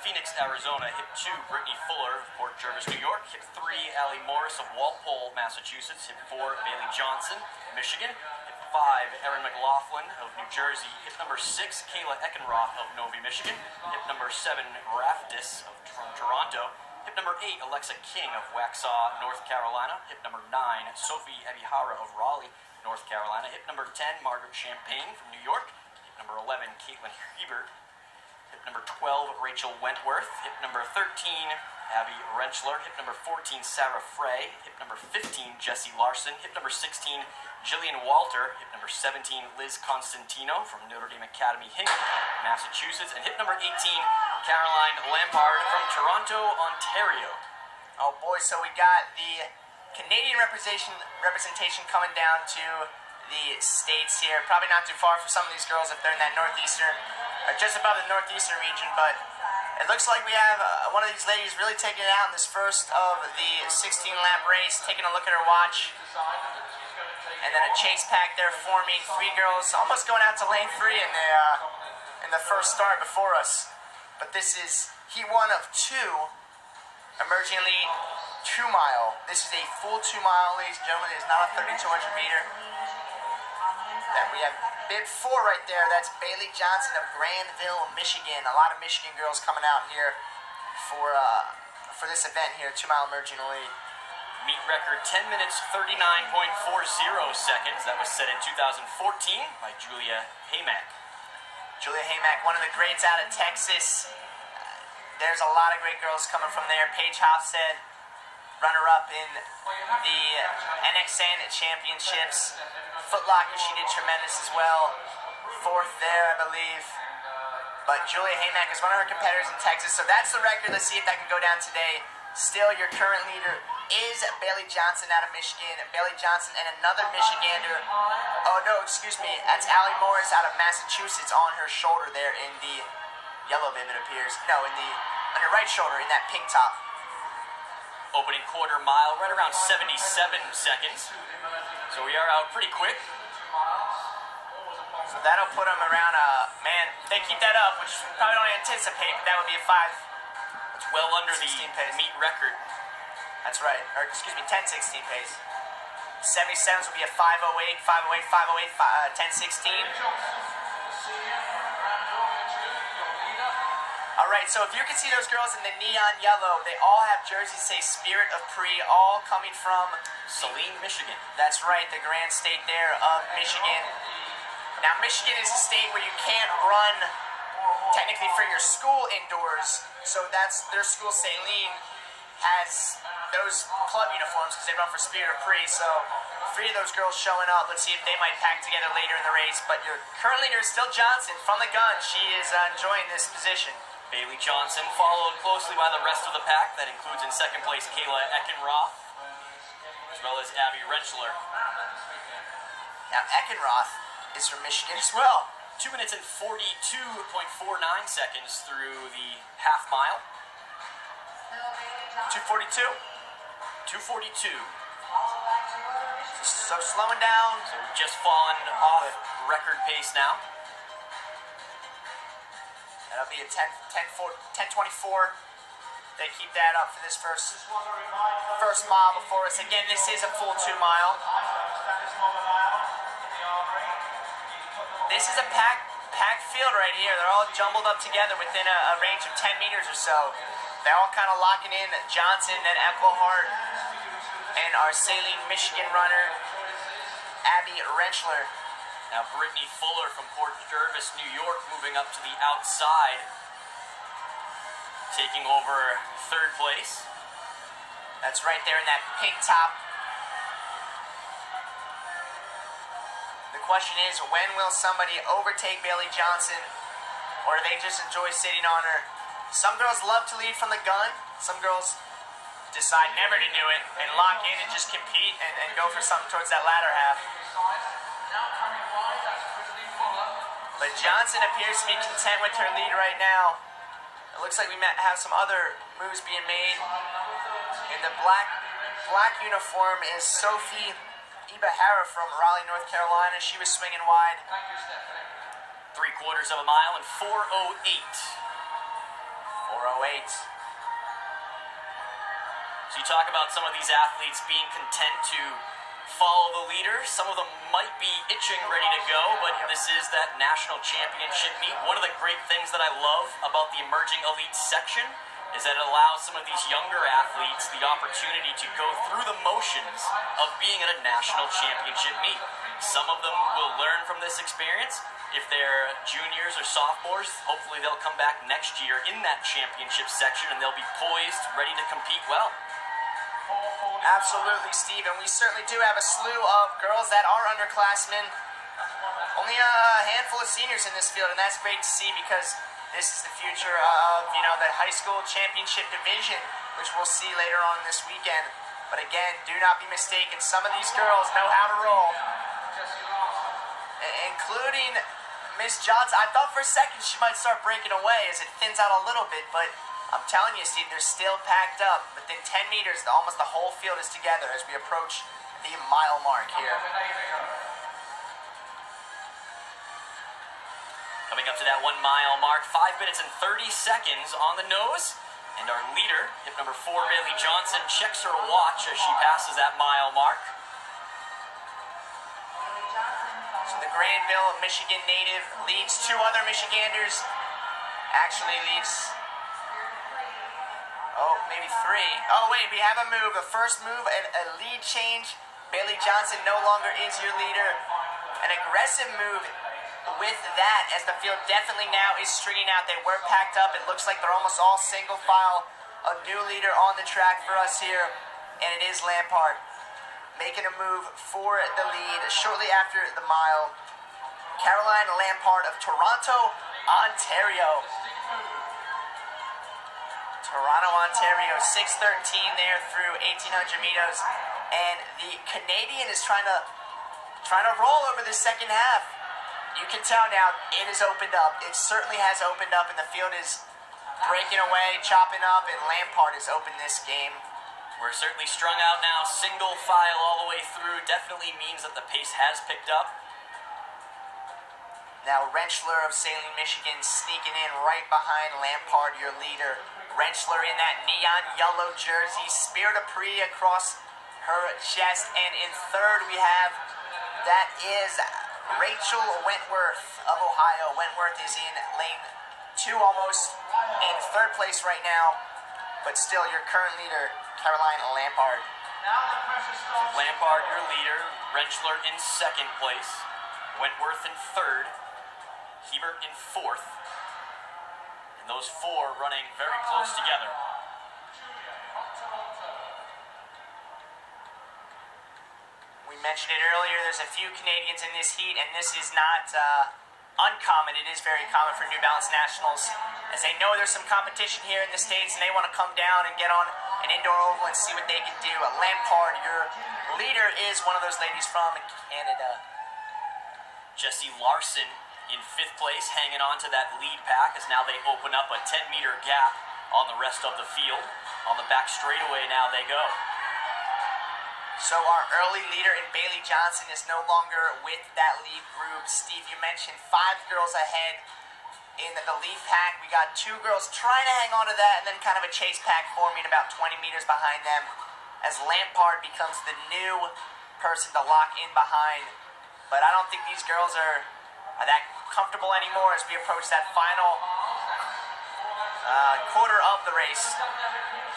Phoenix, Arizona. Hit 2, Brittany Fuller of Port Jervis, New York. Hit 3, Allie Morris of Walpole, Massachusetts. Hit 4, Bailey Johnson, Michigan. Hit 5, Erin McLaughlin of New Jersey. Hit number 6, Kayla Eckenroth of Novi, Michigan. Hit number 7, Raftis from Toronto. Hit number 8, Alexa King of Waxhaw, North Carolina. Hit number 9, Sophie Ebihara of Raleigh, North Carolina. Hit number 10, Margaret Champagne from New York. Hit number 11, Caitlin Hebert. Hit number 12, Rachel Wentworth. Hit number 13, Abby Rentschler. Hit number 14, Sarah Frey. Hit number 15, Jessie Larson. Hit number 16, Jillian Walter. Hit number 17, Liz Constantino from Notre Dame Academy, Hingham, Massachusetts. And hit number 18, Caroline Lampard from Toronto, Ontario. Oh boy, so we got the Canadian representation coming down to the States here. Probably not too far for some of these girls if they're in that northeastern, or just above the northeastern region, but it looks like we have one of these ladies really taking it out in this first of the 16-lap race, taking a look at her watch, and then a chase pack there forming. 3 girls almost going out to lane 3 in the first start before us, but this is heat 1 of 2, emerging lead 2 mile. This is a full 2 mile, ladies and gentlemen. It is not a 3,200 meter. Then we have bib 4 right there. That's Bailey Johnson of Grandville, Michigan. A lot of Michigan girls coming out here for this event here, 2 mile emerging lead. Meet record 10 minutes 39.40 seconds. That was set in 2014 by Julia Haymack. Julia Haymack, one of the greats out of Texas. There's a lot of great girls coming from there. Paige Hofstad, runner-up in the NXN Championships. Foot Locker, she did tremendous as well. 4th there, I believe. But Julia Haymack is one of her competitors in Texas, so that's the record. Let's see if that can go down today. Still, your current leader is Bailey Johnson out of Michigan. Bailey Johnson and another Michigander. Oh, no, excuse me. That's Allie Morris out of Massachusetts on her shoulder there in the yellow bib, it appears. No, on your right shoulder in that pink top. Opening quarter mile, right around 77 seconds. So we are out pretty quick. So that'll put them around, man, if they keep that up, which we probably don't anticipate, but that would be a 5. It's well under the pace. meet record. That's right, or excuse me, 10:16 pace. 77s would be a 5:08, 5:08, 5:08, 10:16. All right, so if you can see those girls in the neon yellow, they all have jerseys say Spirit of Pre, all coming from Saline, Michigan. That's right, the grand state there of Michigan. Now, Michigan is a state where you can't run technically for your school indoors, so that's their school. Saline has those club uniforms because they run for Spirit of Pre, so 3 of those girls showing up. Let's see if they might pack together later in the race, but your current leader is still Johnson from the gun. She is enjoying this position. Bailey Johnson followed closely by the rest of the pack. That includes in second place Kayla Eckenroth, as well as Abby Rentschler. Now Eckenroth is from Michigan as well. 2 minutes and 42.49 seconds through the half mile. 2:42. 2:42. So slowing down. So we've just fallen off record pace now. That'll be a 10:24. They keep that up for this first mile before us. Again, this is a full 2 mile. This is a packed field right here. They're all jumbled up together within a range of 10 meters or so. They're all kind of locking in. Johnson, then Eckelhart, and our Saline, Michigan runner, Abby Rentschler. Now Brittany Fuller from Port Jervis, New York, moving up to the outside, taking over 3rd place. That's right there in that pink top. The question is, when will somebody overtake Bailey Johnson, or do they just enjoy sitting on her? Some girls love to lead from the gun. Some girls decide never to do it and lock in and just compete and go for something towards that latter half. But Johnson appears to be content with her lead right now. It looks like we might have some other moves being made. In the black uniform is Sophie Ebihara from Raleigh, North Carolina. She was swinging wide. 3/4 of a mile and 4:08. 4:08. So you talk about some of these athletes being content to follow the leader. Some of them might be itching, ready to go, but this is that national championship meet. One of the great things that I love about the emerging elite section is that it allows some of these younger athletes the opportunity to go through the motions of being at a national championship meet. Some of them will learn from this experience. If they're juniors or sophomores, hopefully they'll come back next year in that championship section and they'll be poised, ready to compete well. Absolutely, Steve, and we certainly do have a slew of girls that are underclassmen. Only a handful of seniors in this field, and that's great to see because this is the future of, the high school championship division, which we'll see later on this weekend. But again, do not be mistaken, some of these girls know how to roll, including Miss Johnson. I thought for a second she might start breaking away as it thins out a little bit, but I'm telling you, Steve, they're still packed up. Within 10 meters, almost the whole field is together as we approach the mile mark here. Coming up to that 1 mile mark, 5 minutes and 30 seconds on the nose. And our leader, hip number 4, Bailey Johnson, checks her watch as she passes that mile mark. So the Granville, Michigan native leads 2 other Michiganders. Actually leads... maybe 3. Oh, wait, we have a move. The first move, a lead change. Bailey Johnson no longer is your leader. An aggressive move with that, as the field definitely now is stringing out. They were packed up. It looks like they're almost all single file. A new leader on the track for us here, and it is Lampard making a move for the lead shortly after the mile. Caroline Lampard of Toronto, Ontario. Toronto, Ontario, 6:13 there through 1,800 meters, and the Canadian is trying to roll over the second half. You can tell now it has opened up. It certainly has opened up, and the field is breaking away, chopping up, and Lampard has opened this game. We're certainly strung out now, single file all the way through. Definitely means that the pace has picked up. Now Rentschler of Saline, Michigan, sneaking in right behind Lampard, your leader. Rentschler in that neon yellow jersey, Spirit of Prix across her chest. And in third we have, that is Rachel Wentworth of Ohio. Wentworth is in lane 2 almost, in third place right now. But still your current leader, Caroline Lampard. Lampard, your leader. Rentschler in second place. Wentworth in third. Hebert in fourth. And those 4 running very close together. We mentioned it earlier, there's a few Canadians in this heat, and this is not uncommon. It is very common for New Balance Nationals, as they know there's some competition here in the States, and they want to come down and get on an indoor oval and see what they can do. Lampard, your leader, is one of those ladies from Canada. Jessie Larson in 5th place, hanging on to that lead pack as now they open up a 10-meter gap on the rest of the field. On the back straightaway now they go. So our early leader in Bailey Johnson is no longer with that lead group. Steve, you mentioned 5 girls ahead in the lead pack. We got 2 girls trying to hang on to that, and then kind of a chase pack forming about 20 meters behind them as Lampard becomes the new person to lock in behind. But I don't think these girls are that comfortable anymore as we approach that final quarter of the race.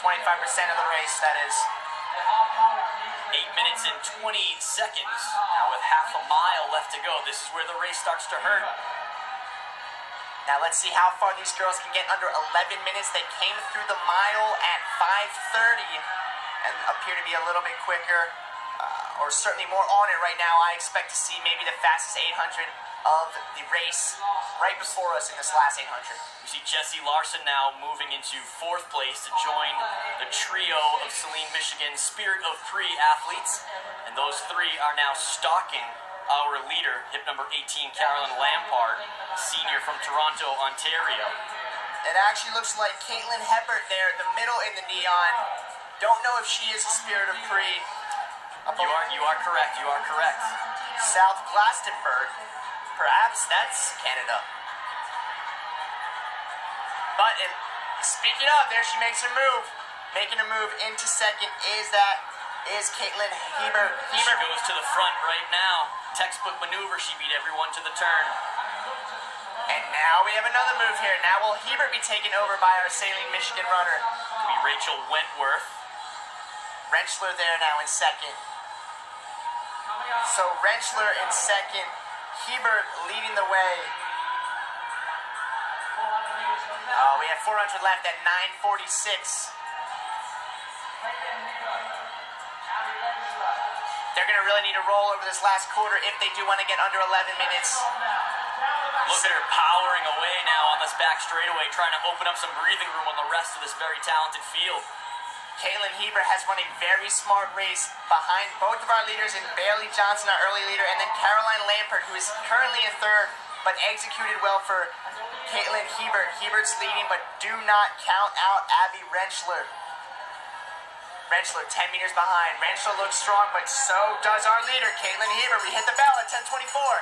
25% of the race, that is. 8 minutes and 20 seconds. Now with half a mile left to go, this is where the race starts to hurt. Now let's see how far these girls can get under 11 minutes. They came through the mile at 5:30 and appear to be a little bit quicker, or certainly more on it right now. I expect to see maybe the fastest 800 of the race right before us in this last 800. We see Jessie Larson now moving into 4th place to join the trio of Saline, Michigan Spirit of Prix athletes. And those 3 are now stalking our leader, hip number 18, Caroline Lampard, senior from Toronto, Ontario. It actually looks like Caitlin Hebert there, the middle in the neon. Don't know if she is a Spirit of Prix. You are correct, you are correct. South Glastonbury. Perhaps that's Canada. But it Speaking of, there she makes her move. Making a move into second is Caitlin Hebert. She goes to the front right now. Textbook maneuver. She beat everyone to the turn. And now we have another move here. Now will Hebert be taken over by our sailing Michigan runner? Could be Rachel Wentworth. Rentschler there now in second. So Rentschler in second. Hebert leading the way. We have 400 left at 9:46. They're going to really need to roll over this last quarter if they do want to get under 11 minutes. Look at her powering away now on this back straightaway, trying to open up some breathing room on the rest of this very talented field. Caitlin Hebert has run a very smart race behind both of our leaders in Bailey Johnson, our early leader, and then Caroline Lampert, who is currently in third, but executed well for Caitlin Hebert. Hebert's leading, but do not count out Abby Rentschler. Rentschler 10 meters behind. Rentschler looks strong, but so does our leader, Caitlin Hebert. We hit the bell at 10:24.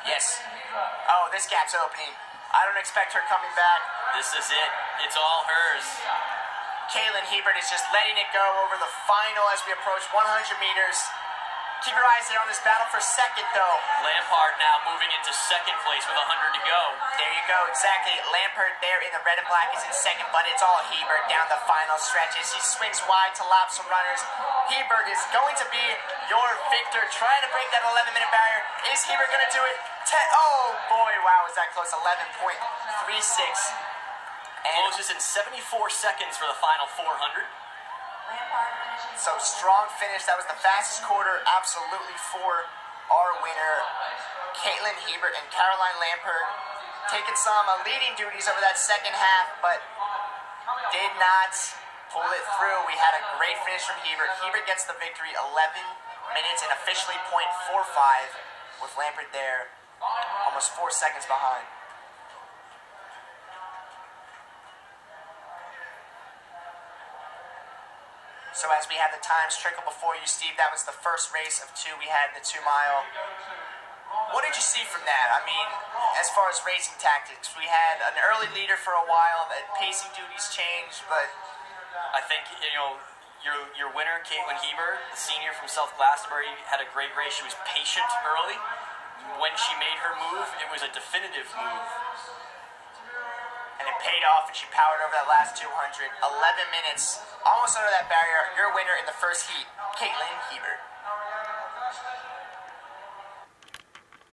Yes. Oh, this gap's opening. I don't expect her coming back. This is it. It's all hers. Caitlin Hebert is just letting it go over the final as we approach 100 meters. Keep your eyes there on this battle for second, though. Lampard now moving into second place with 100 to go. There you go, exactly. Lampert there in the red and black is in second, but it's all Hebert down the final stretches. He swings wide to lap some runners. Hebert is going to be your victor, trying to break that 11-minute barrier. Is Hebert going to do it? Oh, boy, wow, is that close. 11.36. Closes in 74 seconds for the final 400. So strong finish. That was the fastest quarter, absolutely, for our winner, Caitlin Hebert and Caroline Lampert, taking some leading duties over that second half, but did not pull it through. We had a great finish from Hebert. Hebert gets the victory, 11 minutes and officially .45, with Lampert there almost 4 seconds behind. So as we have the times trickle before you, Steve, that was the first race of two we had in the 2 mile. What did you see from that? I mean, as far as racing tactics, we had an early leader for a while, that pacing duties changed, but I think, your winner, Caitlin Hebert, the senior from South Glastonbury, had a great race. She was patient early. When she made her move, it was a definitive move. And it paid off, and she powered over that last 200. 11 minutes, almost under that barrier. Your winner in the first heat, Caitlin Hebert.